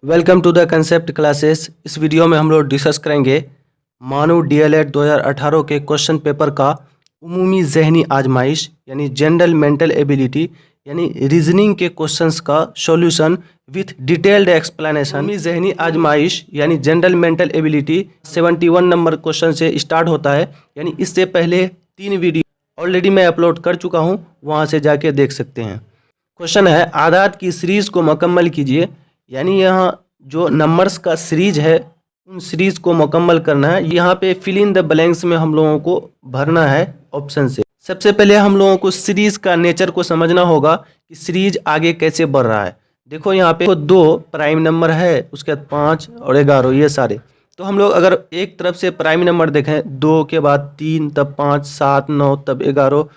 Welcome to the concept classes. इस video में हम लोग डिस्कस करेंगे मानव डीएलएड 2018 के क्वेश्चन पेपर का उमूमी ज़हनी आजमाइश यानी जनरल मेंटल एबिलिटी यानी रीजनिंग के क्वेश्चंस का सॉल्यूशन विथ डिटेल्ड एक्सप्लेनेशन। उमूमी ज़हनी आजमाइश यानी general mental ability 71 number question से स्टार्ट होता है। यानी इससे पहले 3 वीडियो ऑलरेडी मैं अपलोड कर चुका हूँ, वहाँ से जाके देख सकते हैं। क्वेश्चन है आदात की सीरीज़ को मुकम्मल कीजिए। यानी यहाँ जो नंबर्स का सीरीज है उन सीरीज को मुकम्मल करना है। यहाँ पे फिल इन द ब्लैंक्स में हम लोगों को भरना है ऑप्शन से। सबसे पहले हम लोगों को सीरीज का नेचर को समझना होगा कि सीरीज आगे कैसे बढ़ रहा है। देखो यहाँ पे 2 प्राइम नंबर है, उसके बाद 5 और 11 ये सारे। तो हम लोग अगर एक तरफ से प्राइम नंबर देखें 2 के बाद 3 तब 5 7 9 तब 11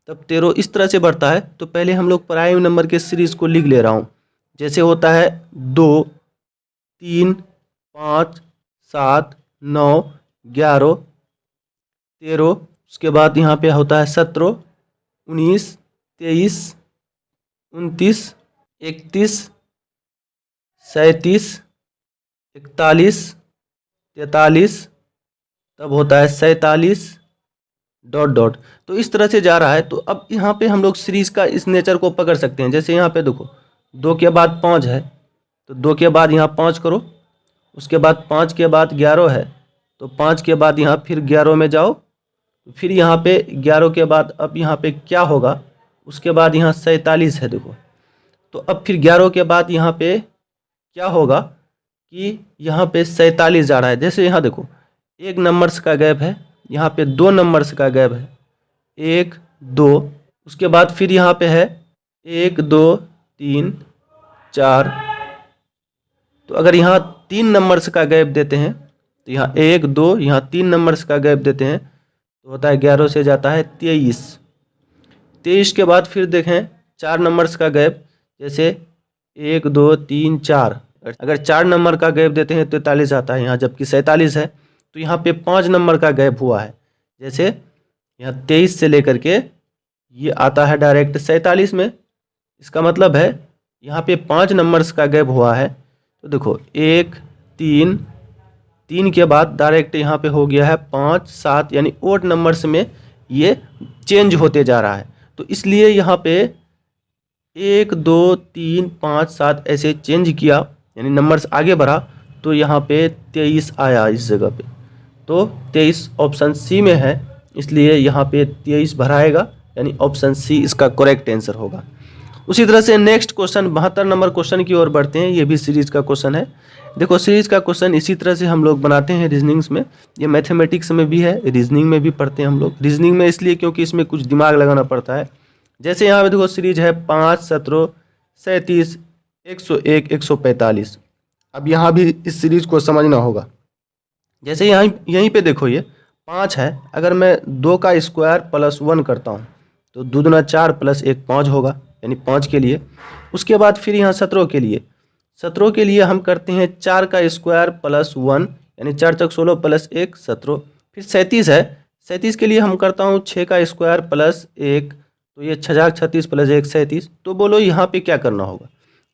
तब 13 इस तरह से बढ़ता है। तो पहले हम लोग प्राइम नंबर के सीरीज को लिख ले रहा हूँ। जैसे होता है 2 3 5 7 9 11 13, उसके बाद यहाँ पे होता है 17 19 23 29 31 37 41 43 तब होता है 47 ... तो इस तरह से जा रहा है। तो अब यहाँ पे हम लोग सीरीज का इस नेचर को पकड़ सकते हैं। जैसे यहाँ पे देखो 2 के बाद 5 है तो 2 के बाद यहाँ 5 करो, उसके बाद 5 के बाद 11 है तो 5 के बाद यहाँ फिर 11 में जाओ, फिर यहाँ पे 11 के बाद अब यहाँ पे क्या होगा, उसके बाद यहाँ 47 है। देखो तो अब फिर 11 के बाद यहाँ पे क्या होगा कि यहाँ पे 47 जा रहा है। जैसे यहाँ देखो 1 नंबर्स का गैप है, यहाँ पे 2 नंबर्स का गैप है 1 2, उसके बाद फिर यहाँ पे है 1 2 3 4। तो अगर यहाँ 3 नंबर्स का गैप देते हैं तो यहाँ 1 2 यहाँ 3 नंबर्स का गैप देते हैं तो होता है 11 से जाता है 23। 23 के बाद फिर देखें 4 नंबर्स का गैप, जैसे 1 2 3 4। अगर 4 नंबर का गैप देते हैं तो 43 आता है यहाँ, जबकि 47 है। तो यहाँ पे 5 नंबर का गैप हुआ है, जैसे यहाँ 23 से लेकर के ये आता है डायरेक्ट 47 में। इसका मतलब है यहाँ पे 5 नंबर्स का गैप हुआ है। तो देखो 1 3 3 के बाद डायरेक्ट यहाँ पे हो गया है 5 7, यानी ओड नंबर्स में ये चेंज होते जा रहा है। तो इसलिए यहाँ पे 1 2 3 5 7 ऐसे चेंज किया, यानी नंबर्स आगे बढ़ा तो यहाँ पे 23 आया इस जगह पे। तो 23 ऑप्शन सी में है, इसलिए यहाँ पे 23 भराएगा, यानी ऑप्शन सी इसका करेक्ट आंसर होगा। उसी तरह से नेक्स्ट क्वेश्चन 72 नंबर क्वेश्चन की ओर बढ़ते हैं। ये भी सीरीज का क्वेश्चन है। देखो सीरीज का क्वेश्चन इसी तरह से हम लोग बनाते हैं रीजनिंग्स में। ये मैथमेटिक्स में भी है, रीजनिंग में भी पढ़ते हैं हम लोग। रीजनिंग में इसलिए क्योंकि इसमें कुछ दिमाग लगाना पड़ता है। जैसे यहाँ पे देखो सीरीज है 5 17 37 101 145। अब यहाँ भी इस सीरीज को समझना होगा। जैसे यहीं पे देखो ये 5 है, अगर मैं 2 का स्क्वायर प्लस 1 करता हूँ तो 2 दूना 4 प्लस 1 5 होगा, यानी 5 के लिए। उसके बाद फिर यहाँ 17 के लिए हम करते हैं 4 का स्क्वायर प्लस 1, यानी 4 चौक 16 प्लस 1 17। फिर 37 है, 37 के लिए हम करता हूँ 6 का स्क्वायर प्लस 1, तो ये 6 36 प्लस 1 37। तो बोलो यहाँ पे क्या करना होगा।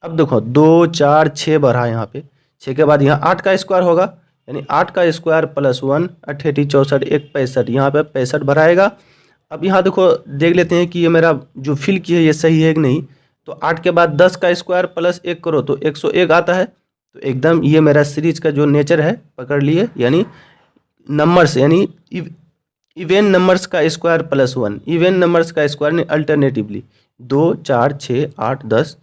अब देखो 2 4 6 बढ़ा, यहाँ पे 6 के बाद यहाँ 8 का स्क्वायर होगा, यानी 8 का स्क्वायर प्लस 1 अट्ठाईस 64 1 65, यहाँ पे 65 भराएगा। अब यहाँ देखो देख लेते हैं कि ये मेरा जो फिल की है ये सही है कि नहीं। तो 8 के बाद 10 का स्क्वायर प्लस 1 करो तो 101 आता है। तो एकदम ये मेरा सीरीज का जो नेचर है पकड़ लिए, यानी नंबर्स यानी इवेन नंबर्स का स्क्वायर प्लस 1, इवेन नंबर्स का स्क्वायर यानी अल्टरनेटिवली 2 4 6 8 10।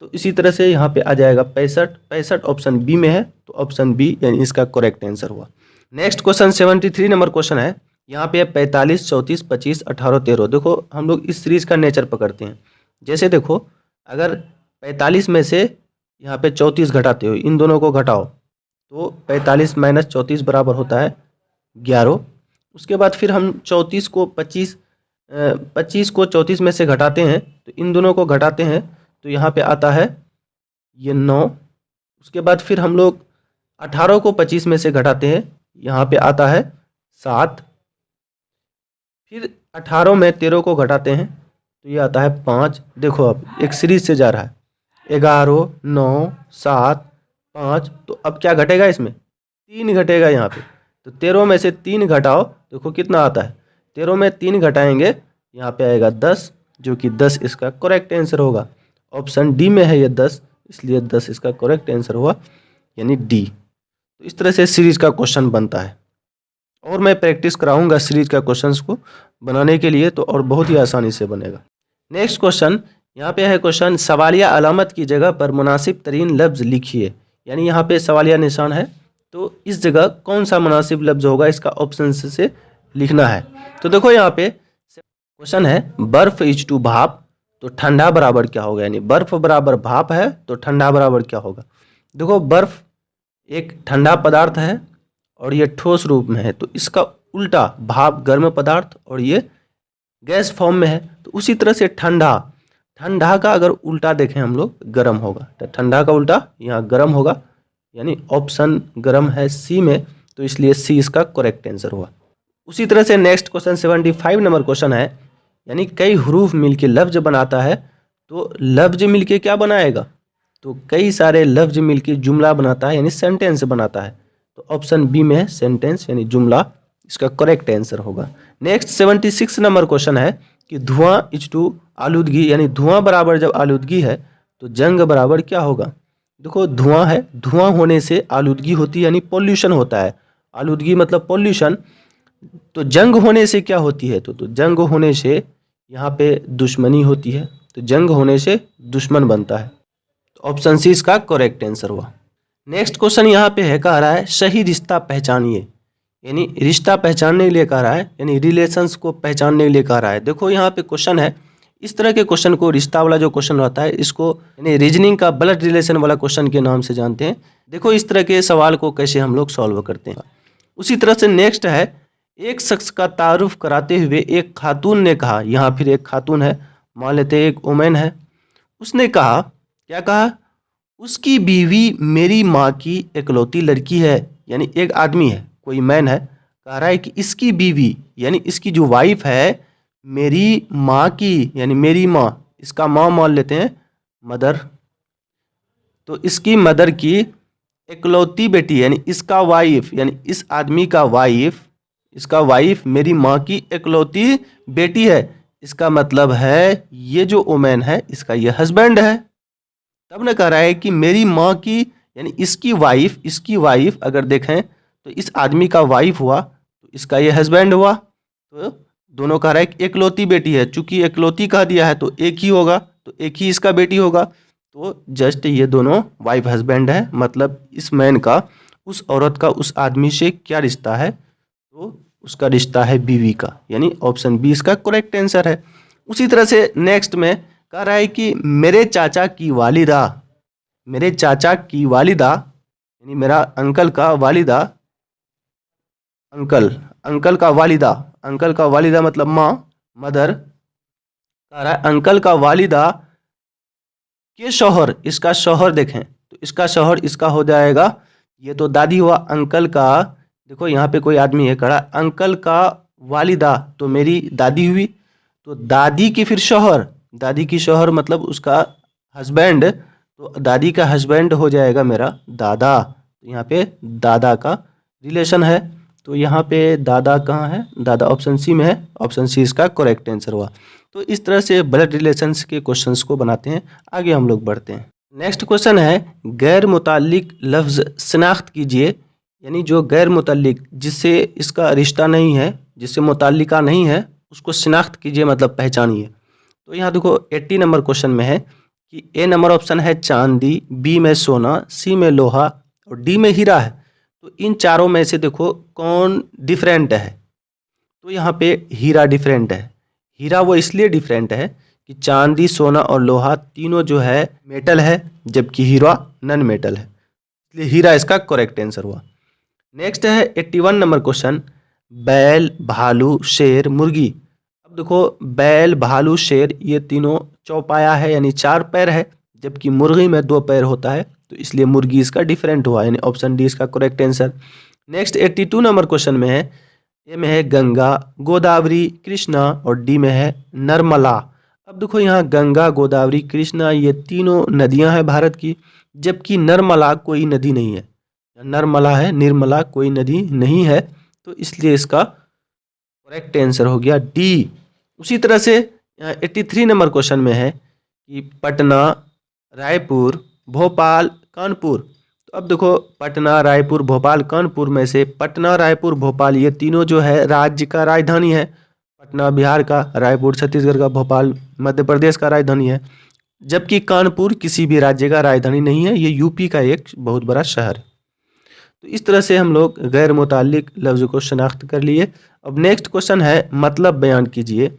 तो इसी तरह से यहाँ पे आ जाएगा 65 ऑप्शन बी में है, तो ऑप्शन बी यानी इसका करेक्ट आंसर हुआ। नेक्स्ट क्वेश्चन 73 नंबर क्वेश्चन है। यहाँ पे 45 34 25 18 13। देखो हम लोग इस सीरीज का नेचर पकड़ते हैं। जैसे देखो अगर 45 में से यहाँ पे 34 घटाते हो, इन दोनों को घटाओ तो 45 माइनस 34 बराबर होता है 11। उसके बाद फिर हम 34 को 25 को 34 में से घटाते हैं, तो इन दोनों को घटाते हैं तो यहाँ पे आता है ये 9। उसके बाद फिर हम लोग 18 को 25 में से घटाते हैं, यहाँ पे आता है 7। फिर 18 में 13 को घटाते हैं तो ये आता है 5। देखो अब एक सीरीज से जा रहा है 11 9 7 5, तो अब क्या घटेगा इसमें, 3 घटेगा यहाँ पे। तो 13 में से 3 घटाओ, देखो कितना आता है, 13 में 3 घटाएंगे यहाँ पे आएगा 10, जो कि 10 इसका करेक्ट आंसर होगा। ऑप्शन डी में है ये 10, इसलिए 10 इसका करेक्ट आंसर हुआ, यानी डी। तो इस तरह से सीरीज का क्वेश्चन बनता है, और मैं प्रैक्टिस कराऊंगा सीरीज का क्वेश्चंस को बनाने के लिए, तो और बहुत ही आसानी से बनेगा। नेक्स्ट क्वेश्चन यहाँ पे है क्वेश्चन, सवालिया अलामत की जगह पर मुनासिब तरीन लफ्ज़ लिखिए। यानी यहाँ पे सवालिया निशान है, तो इस जगह कौन सा मुनासिब लफ्ज़ होगा, इसका ऑप्शन से लिखना है। तो देखो यहाँ पे क्वेश्चन है, बर्फ इज टू भाप, तो ठंडा बराबर क्या होगा, यानी बर्फ बराबर भाप है तो ठंडा बराबर क्या होगा। देखो बर्फ एक ठंडा पदार्थ है और ये ठोस रूप में है, तो इसका उल्टा भाप गर्म पदार्थ और ये गैस फॉर्म में है। तो उसी तरह से ठंडा, ठंडा का अगर उल्टा देखें हम लोग, गर्म होगा, तो ठंडा का उल्टा यहाँ गर्म होगा, यानी ऑप्शन गर्म है सी में, तो इसलिए सी इसका करेक्ट आंसर हुआ। उसी तरह से नेक्स्ट क्वेश्चन 75 नंबर क्वेश्चन है, यानी कई हरूफ मिलके लफ्ज बनाता है, तो लफ्ज मिलके क्या बनाएगा, तो कई सारे लफ्ज मिलके जुमला बनाता है, यानी सेंटेंस बनाता है। तो ऑप्शन बी में है सेंटेंस, यानी जुमला इसका करेक्ट आंसर होगा। नेक्स्ट 76 नंबर क्वेश्चन है कि धुआं इज टू आलूदगी, यानी धुआं बराबर जब आलूदगी है तो जंग बराबर क्या होगा। देखो धुआं है, धुआं होने से आलूदगी होती है, यानी पॉल्यूशन होता है, आलूदगी मतलब पॉल्यूशन। तो जंग होने से क्या होती है, तो जंग होने से यहाँ पे दुश्मनी होती है, तो जंग होने से दुश्मन बनता है। तो ऑप्शन सी इसका करेक्ट आंसर हुआ। नेक्स्ट क्वेश्चन यहाँ पे है, कह रहा है सही रिश्ता पहचानिए, यानी रिश्ता पहचानने के लिए कह रहा है, यानी रिलेशंस को पहचानने के लिए कह रहा है। देखो यहाँ पे क्वेश्चन है, इस तरह के क्वेश्चन को, रिश्ता वाला जो क्वेश्चन रहता है, इसको यानी रीजनिंग का ब्लड रिलेशन वाला क्वेश्चन के नाम से जानते हैं। देखो इस तरह के सवाल को कैसे हम लोग सॉल्व करते हैं। उसी तरह से नेक्स्ट है, एक शख्स का तारुफ कराते हुए एक खातून ने कहा, यहाँ फिर एक खातून है, मान लेते हैं एक वुमेन है, उसने कहा, क्या कहा, उसकी बीवी मेरी माँ की इकलौती लड़की है। यानी एक आदमी है, कोई मैन है, कह रहा है कि इसकी बीवी, यानी इसकी जो वाइफ है, मेरी माँ की, यानी मेरी माँ, इसका माँ मान लेते हैं मदर, तो इसकी मदर की इकलौती बेटी, यानी इसका वाइफ, यानी इस आदमी का वाइफ, इसका वाइफ मेरी माँ की इकलौती बेटी है। इसका मतलब है ये जो वुमेन है इसका ये हस्बैंड है। तब ने कह रहा है कि मेरी माँ की, यानी इसकी वाइफ अगर देखें तो इस आदमी का वाइफ हुआ तो इसका ये हस्बैंड हुआ। तो दोनों कह रहा है कि इकलौती बेटी है, चूंकि इकलौती कह दिया है तो एक ही होगा, तो एक ही इसका बेटी होगा। तो जस्ट ये दोनों वाइफ हस्बैंड है, मतलब इस मैन का उस औरत का उस आदमी से क्या रिश्ता है, तो उसका रिश्ता है बीवी का, यानी ऑप्शन बी इसका करेक्ट आंसर है। उसी तरह से नेक्स्ट में कह रहा है कि मेरे चाचा की वालिदा, मेरे चाचा की वालिदा, यानी मेरा अंकल का वालिदा, अंकल का वालिदा, अंकल का वालिदा मतलब माँ, मदर, कह रहा है अंकल का वालिदा के शौहर, इसका शौहर देखें तो इसका शौहर इसका हो जाएगा, ये तो दादी हुआ, अंकल का, देखो यहाँ पे कोई आदमी है, कह अंकल का वालिदा, तो मेरी दादी हुई, तो दादी की फिर शौहर, दादी की शौहर मतलब उसका हस्बैंड, तो दादी का हस्बैंड हो जाएगा मेरा दादा, तो यहाँ पे दादा का रिलेशन है। तो यहाँ पे दादा कहाँ है, दादा ऑप्शन सी में है, ऑप्शन सी इसका करेक्ट आंसर हुआ। तो इस तरह से ब्लड रिलेशंस के क्वेश्चंस को बनाते हैं। आगे हम लोग बढ़ते हैं। नेक्स्ट क्वेश्चन है, गैर मुताल्लिक लफ्ज़ शनाख्त कीजिए, यानी जो गैर मुताल्लिक, जिससे इसका रिश्ता नहीं है, जिससे मुताल्लिका नहीं है, उसको शनाख्त कीजिए मतलब पहचानिए। तो यहाँ देखो 80 नंबर क्वेश्चन में है कि ए नंबर ऑप्शन है चांदी, बी में सोना, सी में लोहा और डी में हीरा है। तो इन चारों में से देखो कौन डिफरेंट है, तो यहाँ पे हीरा डिफरेंट है। हीरा वो इसलिए डिफरेंट है कि चांदी, सोना और लोहा तीनों जो है मेटल है, जबकि हीरा नॉन मेटल है, इसलिए हीरा इसका करेक्ट आंसर हुआ। नेक्स्ट है 81 नंबर क्वेश्चन, बैल, भालू, शेर, मुर्गी। अब देखो बैल, भालू, शेर ये तीनों चौपाया है, यानी 4 पैर है, जबकि मुर्गी में 2 पैर होता है, तो इसलिए मुर्गी इसका डिफरेंट हुआ, यानी ऑप्शन डी इसका correct answer. Next 82 number question में है, ए में है गंगा, गोदावरी, कृष्णा और डी में है नर्मला। अब देखो यहाँ गंगा, गोदावरी, कृष्णा ये तीनों नदियाँ हैं भारत की, जबकि नर्मला कोई नदी नहीं है। नर्मला है, निर्मला कोई नदी नहीं है, तो इसलिए इसका करेक्ट आंसर हो गया डी। उसी तरह से 83 नंबर क्वेश्चन में है कि पटना, रायपुर, भोपाल, कानपुर। तो अब देखो पटना, रायपुर, भोपाल, कानपुर में से पटना, रायपुर, भोपाल ये तीनों जो है राज्य का राजधानी है। पटना बिहार का, रायपुर छत्तीसगढ़ का, भोपाल मध्य प्रदेश का राजधानी है। जबकि कानपुर किसी भी राज्य का राजधानी नहीं है, ये यूपी का एक बहुत बड़ा शहर है। तो इस तरह से हम लोग गैर मुताल्लिक लफ्ज़ को शनाख्त कर लिए। अब नेक्स्ट क्वेश्चन है मतलब बयान कीजिए,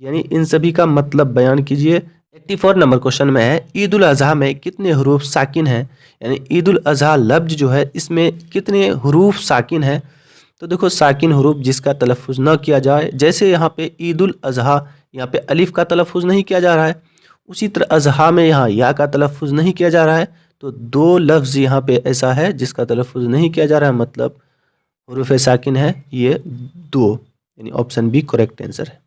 यानी इन सभी का मतलब बयान कीजिए। 84 नंबर क्वेश्चन में है ईद उल अज़हा में कितने हरूफ साकिन हैं, यानी ईद उल अज़हा लफ्ज़ जो है इसमें कितने हरूफ साकिन हैं। तो देखो साकिन हरूफ जिसका तलफ़ुज़ न किया जाए, जैसे यहाँ पे ईद उल अज़हा यहाँ पे अलिफ का तलफ़ुज़ नहीं किया जा रहा है, उसी तरह अज़हा में यहाँ या का तलफ़ुज़ नहीं किया जा रहा है। तो दो लफ्ज़ यहाँ पे ऐसा है जिसका तलफ़ुज़ नहीं किया जा रहा है, मतलब हरूफ साकिन है ये दो, यानी ऑप्शन बी करेक्ट आंसर है।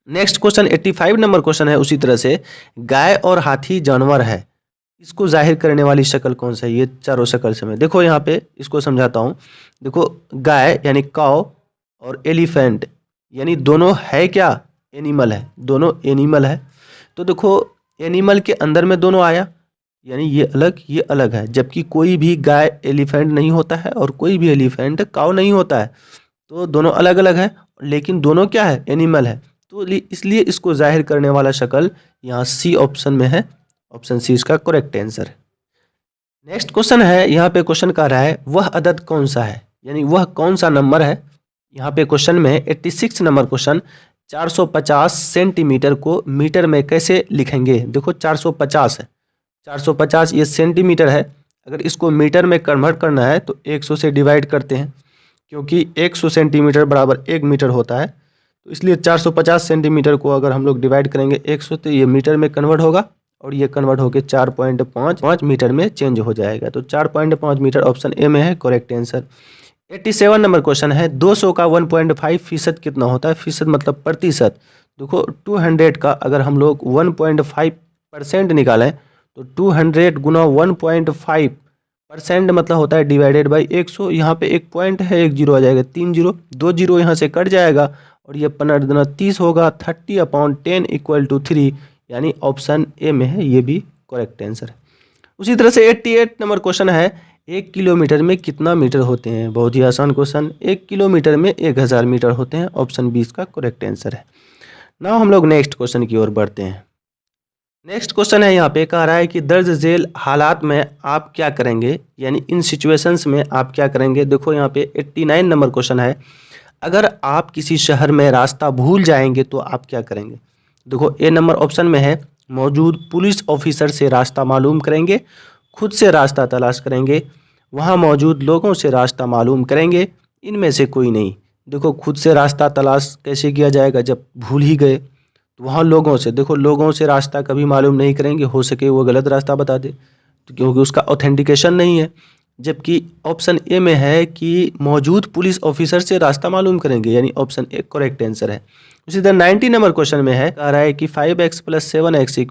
नेक्स्ट क्वेश्चन 85 नंबर क्वेश्चन है उसी तरह से, गाय और हाथी जानवर है, इसको जाहिर करने वाली शक्ल कौन सा है। ये चारों शक्ल से मैं देखो यहाँ पे इसको समझाता हूँ। देखो गाय यानी काउ और एलिफेंट यानी दोनों है क्या, एनिमल है, दोनों एनिमल है। तो देखो एनिमल के अंदर में दोनों आया, यानी ये अलग है, जबकि कोई भी गाय एलिफेंट नहीं होता है और कोई भी एलिफेंट काउ नहीं होता है। तो दोनों अलग अलग है, लेकिन दोनों क्या है, एनिमल है। तो इसलिए इसको जाहिर करने वाला शक्ल यहाँ सी ऑप्शन में है, ऑप्शन सी इसका करेक्ट आंसर है। नेक्स्ट क्वेश्चन है, यहाँ पे क्वेश्चन कह रहा है वह अदद कौन सा है, यानी वह कौन सा नंबर है। यहाँ पे क्वेश्चन में 86 नंबर क्वेश्चन, 450 सेंटीमीटर को मीटर में कैसे लिखेंगे। देखो 450 है, 450 ये सेंटीमीटर है, अगर इसको मीटर में कन्वर्ट करना है तो 100 से डिवाइड करते हैं, क्योंकि 100 सेंटीमीटर बराबर 1 मीटर होता है। तो इसलिए 450 सेंटीमीटर को अगर हम लोग डिवाइड करेंगे 100 तो ये मीटर में कन्वर्ट होगा और ये कन्वर्ट होकर 4.55 मीटर में चेंज हो जाएगा। तो 4.5 मीटर ऑप्शन ए में है करेक्ट आंसर। 87 नंबर क्वेश्चन है 200 का 1.5% कितना होता है, फीसद मतलब प्रतिशत। देखो 200 का अगर हम लोग 1.5% निकालें तो 200 गुना 1.5% मतलब होता है डिवाइडेड बाई 100। यहाँ पे एक पॉइंट है, एक जीरो आ जाएगा, 3 जीरो, 2 जीरो यहाँ से कट जाएगा और ये 15 दुना 30 होगा, 30/10 = 3, यानी ऑप्शन ए में है, ये भी करेक्ट आंसर है। उसी तरह से 88 नंबर क्वेश्चन है 1 किलोमीटर में कितना मीटर होते हैं। बहुत ही आसान क्वेश्चन, 1 किलोमीटर में 1000 मीटर होते हैं, ऑप्शन बी इसका करेक्ट आंसर है। नाउ हम लोग नेक्स्ट क्वेश्चन की ओर बढ़ते हैं। नेक्स्ट क्वेश्चन है, यहाँ पे कह रहा है कि दर्ज झेल हालात में आप क्या करेंगे, यानी इन सिचुएशंस में आप क्या करेंगे। देखो यहाँ पे 89 नंबर क्वेश्चन है, अगर आप किसी शहर में रास्ता भूल जाएंगे तो आप क्या करेंगे। देखो ए नंबर ऑप्शन में है मौजूद पुलिस ऑफिसर से रास्ता मालूम करेंगे, खुद से रास्ता तलाश करेंगे, वहाँ मौजूद लोगों से रास्ता मालूम करेंगे, इनमें से कोई नहीं। देखो खुद से रास्ता तलाश कैसे किया जाएगा, जब भूल ही गए तो वहाँ लोगों से, देखो लोगों से रास्ता कभी मालूम नहीं करेंगे, हो सके वो गलत रास्ता बता दे, तो क्योंकि उसका ऑथेंटिकेशन नहीं है। जबकि ऑप्शन ए में है कि मौजूद पुलिस ऑफिसर से रास्ता मालूम करेंगे, यानी ऑप्शन ए करेक्ट आंसर है। उसी तरह 90 नंबर क्वेश्चन में है, कह रहा है कि 5x + 7x =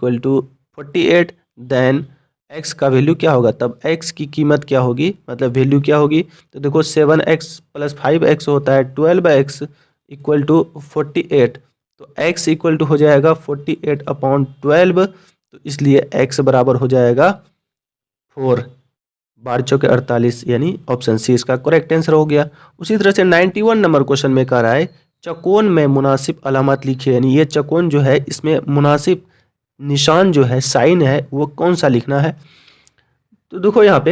48, देन x का वैल्यू क्या होगा, तब x की कीमत क्या होगी, मतलब वैल्यू क्या होगी। तो देखो 7x + 5x होता है 12x = 48, तो x = हो जाएगा 48/12, तो इसलिए x बराबर हो जाएगा 4, 12 चौके 48, यानी ऑप्शन सी इसका करेक्ट आंसर हो गया। उसी तरह से 91 नंबर क्वेश्चन में कह रहा है चौकोन में मुनासिब अलामत लिखिए, यानी ये चौकोन जो है इसमें मुनासिब निशान जो है, साइन है, वो कौन सा लिखना है। तो देखो यहाँ पे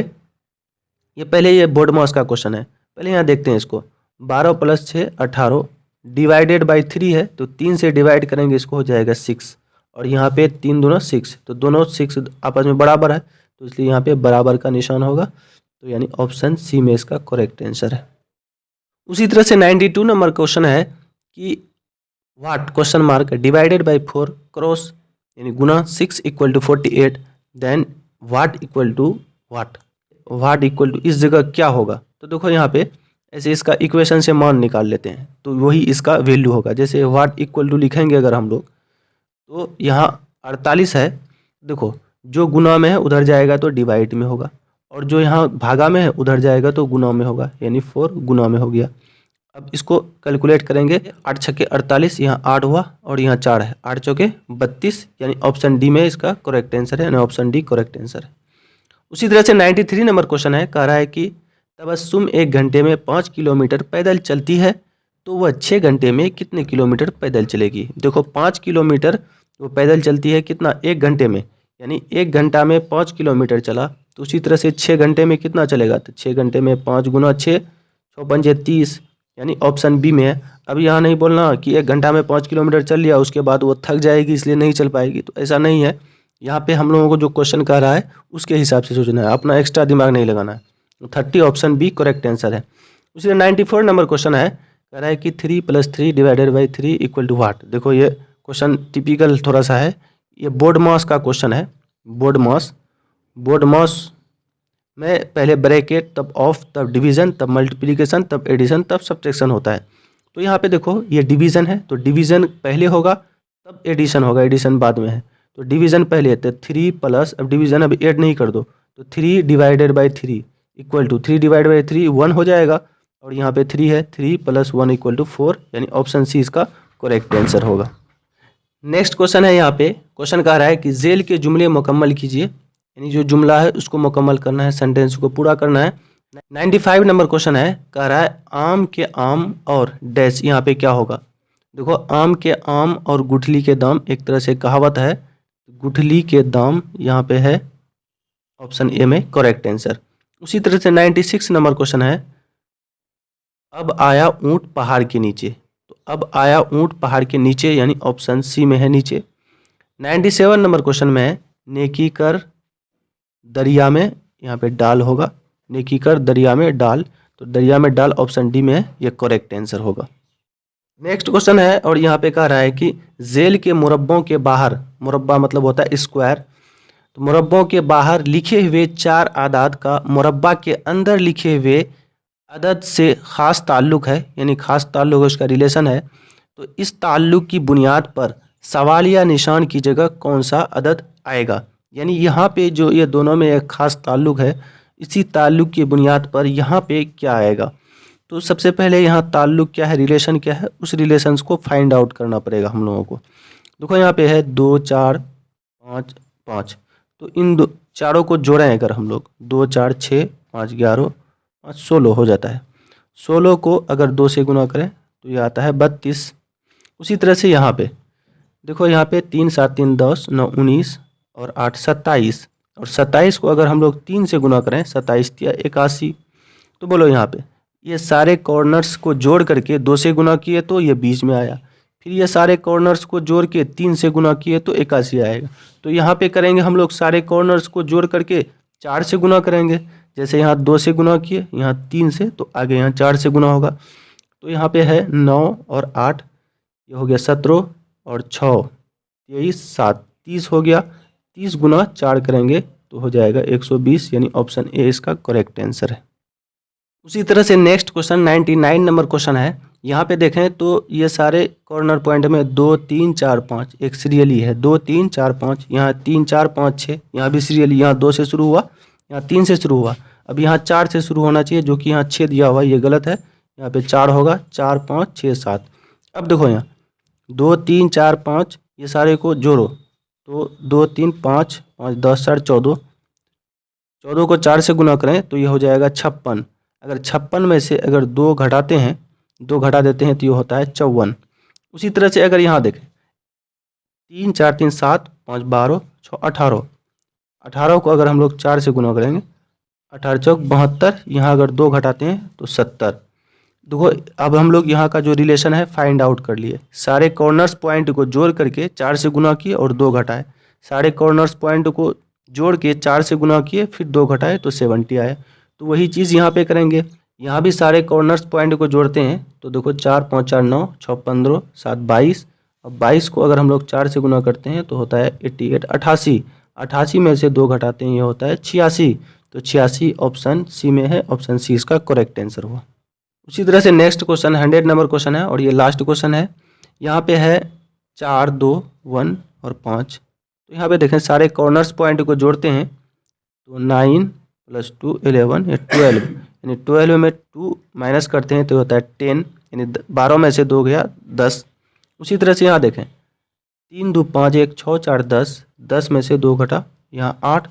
ये पहले ये बोर्ड मास का क्वेश्चन है, पहले यहाँ देखते हैं इसको। 12 + 6 18 डिवाइडेड बाई 3 है, तो 3 से डिवाइड करेंगे इसको हो जाएगा 6, और यहाँ पे 3 दूना 6, तो दोनों 6 आपस में बराबर है, तो इसलिए यहाँ पे बराबर का निशान होगा, तो यानी ऑप्शन सी में इसका करेक्ट आंसर है। उसी तरह से 92 नंबर क्वेश्चन है कि what question mark divided by 4 cross, यानी गुना 6 = 48, देन वाट इस जगह क्या होगा। तो देखो यहाँ पे ऐसे इसका इक्वेशन से मान निकाल लेते हैं, तो वही इसका वैल्यू होगा। जैसे वाट = लिखेंगे अगर हम लोग, तो यहाँ 48 है, देखो जो गुना में है उधर जाएगा तो डिवाइड में होगा, और जो यहाँ भागा में है उधर जाएगा तो गुना में होगा, यानी 4 गुना में हो गया। अब इसको कैलकुलेट करेंगे, 8 छक्के 48, यहाँ 8 हुआ और यहाँ 4 है, 8 चौके 32, यानी ऑप्शन डी में इसका करेक्ट आंसर है, यानी ऑप्शन डी करेक्ट आंसर है। उसी तरह से 93 नंबर क्वेश्चन है, कह रहा है कि तबस्सुम 1 घंटे में 5 किलोमीटर पैदल चलती है तो वह 6 घंटे में कितने किलोमीटर पैदल चलेगी। देखो 5 किलोमीटर वो पैदल चलती है कितना, 1 घंटे में, यानी 1 घंटा में 5 किलोमीटर चला, तो उसी तरह से 6 घंटे में कितना चलेगा, तो 6 घंटे में 5 गुना 6, 6 पंजे 30, यानी ऑप्शन बी में है। अब यहाँ नहीं बोलना कि 1 घंटा में 5 किलोमीटर चल लिया उसके बाद वो थक जाएगी इसलिए नहीं चल पाएगी, तो ऐसा नहीं है। यहाँ पे हम लोगों को जो क्वेश्चन कह रहा है उसके हिसाब से सोचना है, अपना एक्स्ट्रा दिमाग नहीं लगाना है। 30 ऑप्शन बी करेक्ट आंसर है। उसी 94 नंबर क्वेश्चन है, कह रहा है कि 3 + 3 divided by 3 equal to what. देखो ये क्वेश्चन टिपिकल थोड़ा सा है, ये बोर्ड मास का क्वेश्चन है। बोर्ड मास में पहले ब्रैकेट, तब ऑफ, तब डिवीज़न, तब मल्टीप्लिकेशन, तब एडिशन, तब सब्ट्रैक्शन होता है। तो यहाँ पे देखो ये डिवीज़न है, तो डिवीज़न पहले होगा तब एडिशन होगा, एडिशन बाद में है। तो डिवीज़न पहले है, तो 3 प्लस, अब डिवीज़न अब ऐड नहीं कर दो, तो 3 divided by 3 equal to 3 divide by 3 1 हो जाएगा, और यहाँ पे 3 है, 3 + 1 इक्वल टू 4, यानी ऑप्शन सी इसका करेक्ट आंसर होगा। नेक्स्ट क्वेश्चन है, यहाँ पे क्वेश्चन कह रहा है कि जेल के जुमले मुकम्मल कीजिए, यानी जो जुमला है उसको मुकम्मल करना है, सेंटेंस को पूरा करना है। 95 नंबर क्वेश्चन है, कह रहा है आम के आम और डैश, यहाँ पे क्या होगा। देखो आम के आम और गुठली के दाम एक तरह से कहावत है, गुठली के दाम यहाँ पे है ऑप्शन ए में करेक्ट आंसर। उसी तरह से 96 नंबर क्वेश्चन है, अब आया ऊँट पहाड़ के नीचे, तो अब आया ऊँट पहाड़ के नीचे, यानी ऑप्शन सी में है नीचे। 97 नंबर क्वेश्चन में है नेकी कर दरिया में, यहाँ पे डाल होगा, नेकी कर दरिया में डाल, तो दरिया में डाल ऑप्शन डी में है, ये करेक्ट आंसर होगा। नेक्स्ट क्वेश्चन है, और यहाँ पे कह रहा है कि जेल के मुरब्बों के बाहर, मुरब्बा मतलब होता है स्क्वायर, तो मुरब्बों के बाहर लिखे हुए 4 आदाद का मुरब्बा के अंदर लिखे हुए अदद से ख़ास ताल्लुक़ है, यानी ख़ास ताल्लुक़ है, उसका रिलेशन है। तो इस ताल्लुक़ की बुनियाद पर सवालिया निशान की जगह कौन सा अदद आएगा, यानी यहाँ पे जो ये दोनों में एक ख़ास ताल्लुक़ है, इसी ताल्लुक़ की बुनियाद पर यहाँ पे क्या आएगा। तो सबसे पहले यहाँ ताल्लुक़ क्या है, रिलेशन क्या है, उस रिलेशंस को फाइंड आउट करना पड़ेगा हम लोगों को। देखो यहाँ पे है 2 4 5 5, तो इन चारों को जोड़ें अगर हम लोग, 2 4 6 5 11 5 16 हो जाता है। 16 को अगर 2 से गुना करें तो ये आता है 32। उसी तरह से यहाँ पे देखो, यहाँ पे 3 7 3 10 9 19 और 8 27, और 27 को अगर हम लोग 3 से गुना करें, 27 या 81। तो बोलो यहाँ पे ये सारे कॉर्नर्स को जोड़ करके 2 से गुना किए तो ये 20 में आया, फिर ये सारे कॉर्नर्स को जोड़ के 3 से गुना किए तो 81 आएगा। तो यहाँ पे करेंगे हम लोग सारे कॉर्नर्स को जोड़ करके 4 से गुना करेंगे, जैसे यहाँ 2 से गुना किए, यहाँ 3 से, तो आगे यहाँ 4 से गुना होगा। तो यहाँ पे है 9 और 8, ये हो गया 17 और 6 23 7 30 हो गया। 30 गुना 4 करेंगे तो हो जाएगा 120, यानी ऑप्शन ए इसका करेक्ट आंसर है। उसी तरह से नेक्स्ट क्वेश्चन 99 नंबर क्वेश्चन है, यहाँ पे देखें तो ये सारे कॉर्नर पॉइंट में 2 3 4 5 एक सीरियली है, 2 3 4 5, यहाँ 3 4 5 6, यहाँ भी सीरियली, यहाँ 2 से शुरू हुआ, यहाँ 3 से शुरू हुआ, अब यहाँ 4 से शुरू होना चाहिए, जो कि यहाँ 6 दिया हुआ है, ये गलत है, यहाँ पे 4 होगा, 4 5 6 7। अब देखो यहाँ 2 3 4 5, ये सारे को जोड़ो, तो 2 3 5 5 10 4 14, 14 को 4 से गुना करें तो ये हो जाएगा 56। अगर 56 में से अगर 2 घटाते हैं, 2 घटा देते हैं तो ये होता है 54। उसी तरह से अगर यहाँ देखें 3 4 3 7 5 12 6 18, 18 को अगर हम लोग 4 से गुना करेंगे, 18 चौक 72, यहाँ अगर 2 घटाते हैं तो 70। देखो अब हम लोग यहाँ का जो रिलेशन है फाइंड आउट कर लिए, सारे कॉर्नर्स पॉइंट को जोड़ करके 4 से गुना किए और 2 घटाए, सारे कॉर्नर्स पॉइंट को जोड़ के 4 से गुना किए फिर 2 घटाए तो 70 आए। तो वही चीज़ यहाँ पे करेंगे, यहाँ भी सारे कॉर्नर्स पॉइंट को जोड़ते हैं, तो देखो 4 5 4 9 6 15 7 22, अब 22 को अगर हम लोग 4 से गुना करते हैं तो होता है 88 88, 88 में से 2 घटाते हैं ये होता है 86। तो 86 ऑप्शन सी में है, ऑप्शन सी इसका करेक्ट आंसर हुआ। उसी तरह से नेक्स्ट क्वेश्चन 100 नंबर क्वेश्चन है, और ये लास्ट क्वेश्चन है। यहाँ पे है 4 2 1 और 5, तो यहाँ पे देखें सारे कॉर्नर्स पॉइंट को जोड़ते हैं तो 9 + 2 11 या 12, यानी 12 में 2 माइनस करते हैं तो होता है 10, यानी 12 में से 2 गया 10। उसी तरह से यहाँ देखें 3 2 5 1 6 4 10, 10 में से 2 घटा यहाँ 8,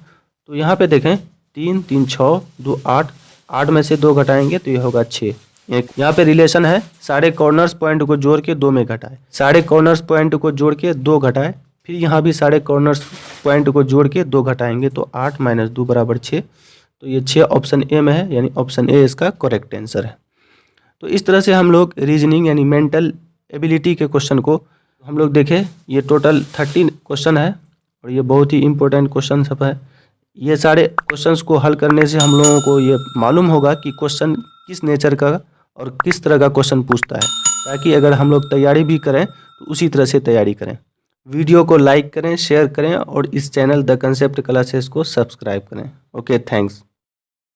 तो यहाँ पे देखें 3 3 6 2 8, 8 में से 2 घटाएंगे तो ये होगा 6। यहाँ पे रिलेशन है सारे कॉर्नर्स पॉइंट को जोड़ के 2 में घटाए, सारे कॉर्नर्स पॉइंट को जोड़ के 2 घटाए, फिर यहाँ भी सारे कॉर्नर्स पॉइंट को जोड़ के 2 घटाएंगे तो 8 - 2 = 6। तो ये 6 ऑप्शन ए में है, यानी ऑप्शन ए इसका करेक्ट आंसर है। तो इस तरह से हम लोग रीजनिंग यानी मेंटल एबिलिटी के क्वेश्चन को हम लोग देखें। ये टोटल 30 क्वेश्चन है और ये बहुत ही इंपॉर्टेंट क्वेश्चन सब है। ये सारे क्वेश्चंस को हल करने से हम लोगों को ये मालूम होगा कि क्वेश्चन किस नेचर का और किस तरह का क्वेश्चन पूछता है, ताकि अगर हम लोग तैयारी भी करें तो उसी तरह से तैयारी करें। वीडियो को लाइक करें, शेयर करें और इस चैनल द कंसेप्ट क्लासेस को सब्सक्राइब करें। Okay, thanks.